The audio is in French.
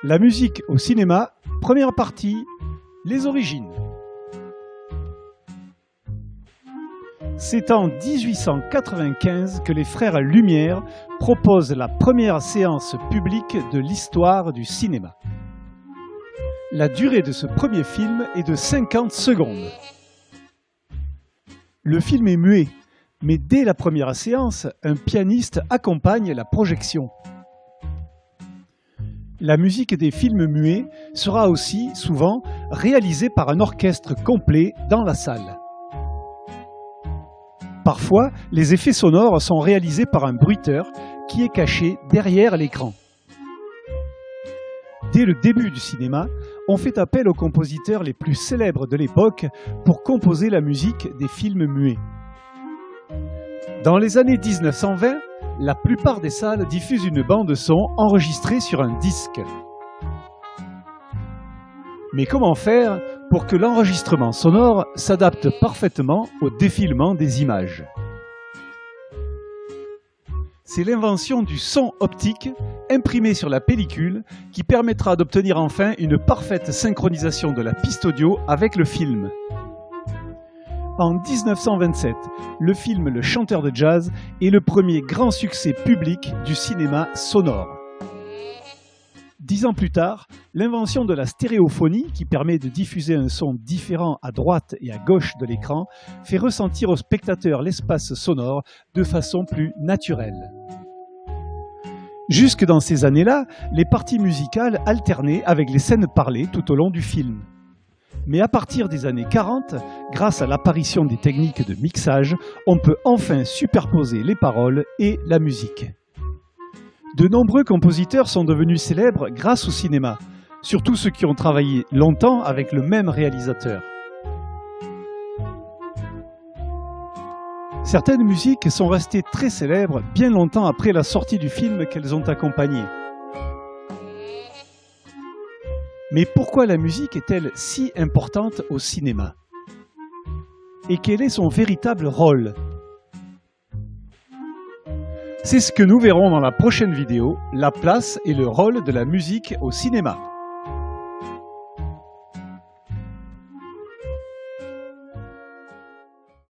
La musique au cinéma, première partie, les origines. C'est en 1895 que les frères Lumière proposent la première séance publique de l'histoire du cinéma. La durée de ce premier film est de 50 secondes. Le film est muet, mais dès la première séance, un pianiste accompagne la projection. La musique des films muets sera aussi, souvent, réalisée par un orchestre complet dans la salle. Parfois, les effets sonores sont réalisés par un bruiteur qui est caché derrière l'écran. Dès le début du cinéma, on fait appel aux compositeurs les plus célèbres de l'époque pour composer la musique des films muets. Dans les années 1920, la plupart des salles diffusent une bande-son enregistrée sur un disque. Mais comment faire pour que l'enregistrement sonore s'adapte parfaitement au défilement des images? C'est l'invention du son optique imprimé sur la pellicule qui permettra d'obtenir enfin une parfaite synchronisation de la piste audio avec le film. En 1927, le film Le Chanteur de jazz est le premier grand succès public du cinéma sonore. 10 ans plus tard, l'invention de la stéréophonie, qui permet de diffuser un son différent à droite et à gauche de l'écran, fait ressentir au spectateur l'espace sonore de façon plus naturelle. Jusque dans ces années-là, les parties musicales alternaient avec les scènes parlées tout au long du film. Mais à partir des années 40, grâce à l'apparition des techniques de mixage, on peut enfin superposer les paroles et la musique. De nombreux compositeurs sont devenus célèbres grâce au cinéma, surtout ceux qui ont travaillé longtemps avec le même réalisateur. Certaines musiques sont restées très célèbres bien longtemps après la sortie du film qu'elles ont accompagné. Mais pourquoi la musique est-elle si importante au cinéma? Et quel est son véritable rôle? C'est ce que nous verrons dans la prochaine vidéo, la place et le rôle de la musique au cinéma.